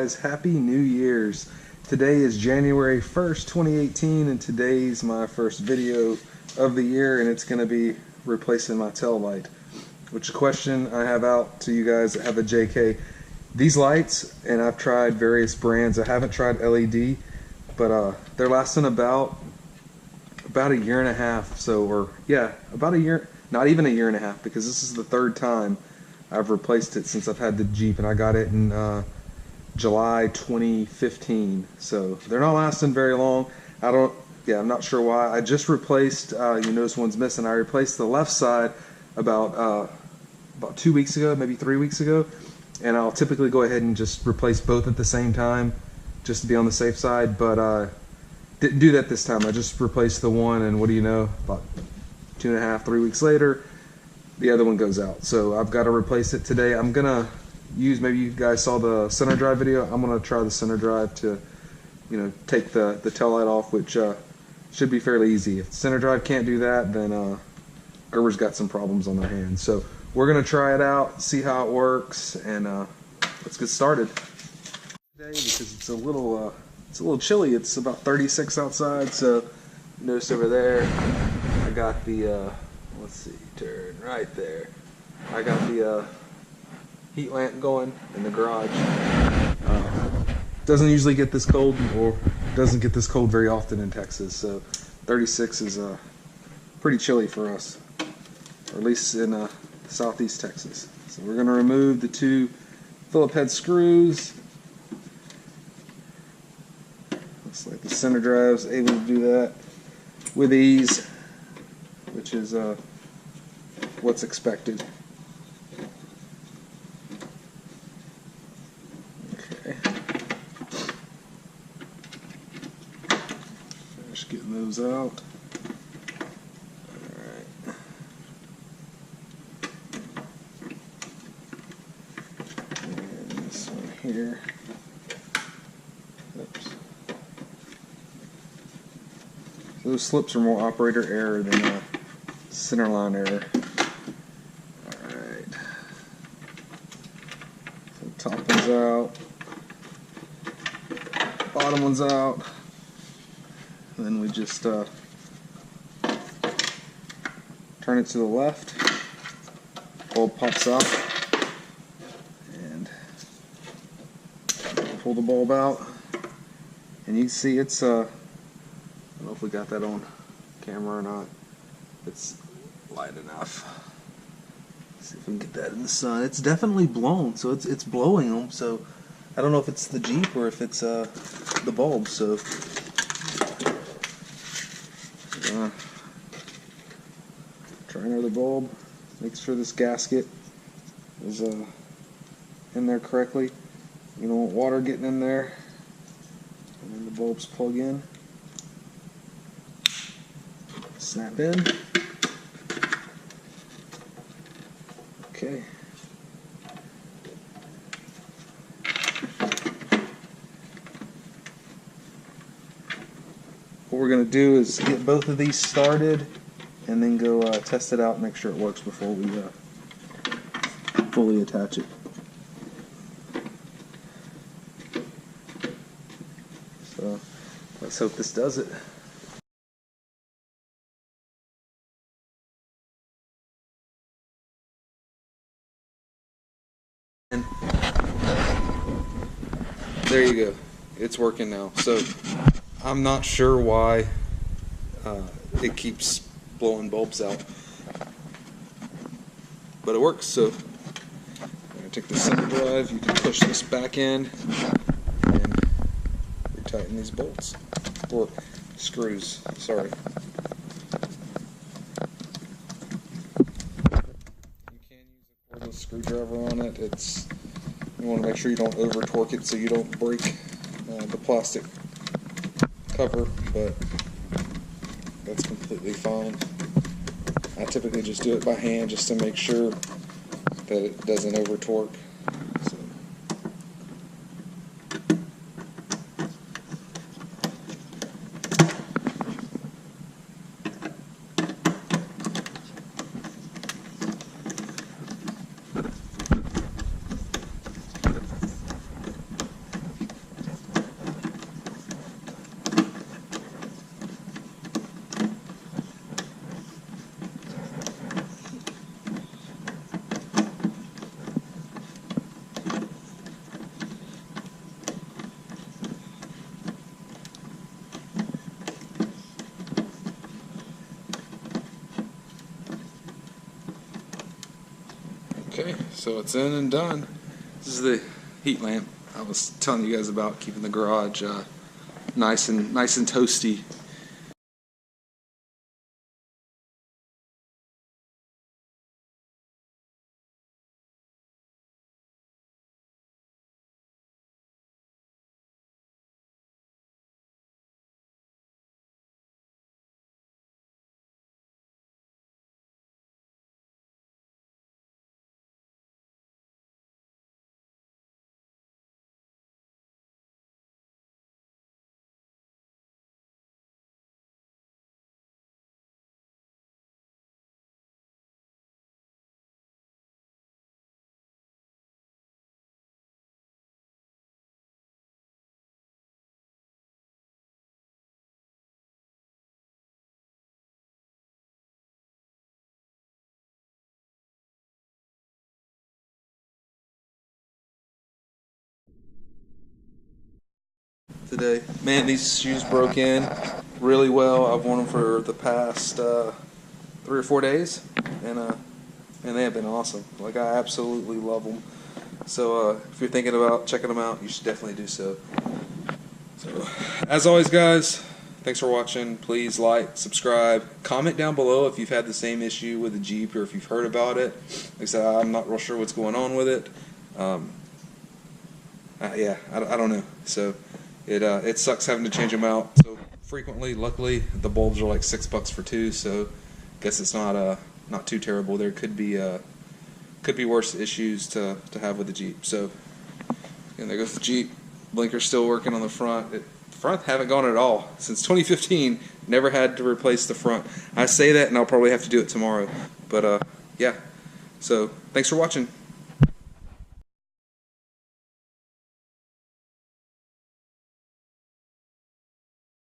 guys, Happy New Year's. Today is January 1st, 2018, and today's my first video of the year, and it's going to be replacing my tail light. Which is a question I have out to you guys that have a JK. These lights, and I've tried various brands. I haven't tried LED, but they're lasting about a year and a half. About a year, not even a year and a half, because this is the third time I've replaced it since I've had the Jeep, and I got it in July 2015. So they're not lasting very long. I'm not sure why. I just replaced, you notice one's missing. I replaced the left side about 2 weeks ago, maybe 3 weeks ago, and I'll typically go ahead and just replace both at the same time just to be on the safe side, but didn't do that this time. I just replaced the one, and what do you know, about 2.5, 3 weeks later, the other one goes out. So I've got to replace it today. I'm gonna use, maybe you guys saw the center drive video, I'm gonna try the center drive to, take the tail light off, which should be fairly easy. If the center drive can't do that, then Gerber's got some problems on their hands. So we're gonna try it out, see how it works, and let's get started today, because it's a little chilly. It's about 36 outside. So notice over there I got the let's see, turn right there. I got the heat lamp going in the garage. Doesn't usually get this cold, or doesn't get this cold very often in Texas, so 36 is pretty chilly for us, or at least in southeast Texas. So we're going to remove the two Phillip head screws. Looks like the center drive's able to do that with ease, which is what's expected. Okay. Finish getting those out. Alright. And this one here. Oops. So those slips are more operator error than centerline error. Alright. So top one's out. Bottom one's out. And then we just turn it to the left. Bulb pops out. And pull the bulb out. And you can see it's I don't know if we got that on camera or not. It's light enough. Let's see if we can get that in the sun. It's definitely blown, so it's blowing them. So I don't know if it's the Jeep or if it's the bulb. So try another bulb. Make sure this gasket is in there correctly. You don't want water getting in there. And then the bulbs plug in. Snap in. Okay. What we're going to do is get both of these started and then go test it out and make sure it works before we fully attach it. So let's hope this does it. And there you go. It's working now. So I'm not sure why it keeps blowing bulbs out, but it works. So I'm going to take the center drive. You can push this back in and retighten these bolts, or screws, sorry. You can use a cordless screwdriver on it. You want to make sure you don't over torque it so you don't break the plastic cover, but that's completely fine. I typically just do it by hand just to make sure that it doesn't over torque. So. Okay, so it's in and done. This is the heat lamp I was telling you guys about, keeping the garage nice and toasty. Today, man, these shoes broke in really well. I've worn them for the past 3 or 4 days, and they have been awesome. Like, I absolutely love them. So if you're thinking about checking them out, you should definitely do so. So as always, guys, thanks for watching. Please like, subscribe, comment down below if you've had the same issue with the Jeep or if you've heard about it. Like I said, I'm not real sure what's going on with it. Yeah, I don't know. So it sucks having to change them out so frequently. Luckily, the bulbs are like $6 for 2, so I guess it's not too terrible. There could be worse issues to have with the Jeep. So, and there goes the Jeep. Blinker's still working on the front. The front haven't gone at all since 2015. Never had to replace the front. I say that, and I'll probably have to do it tomorrow. But yeah. So thanks for watching.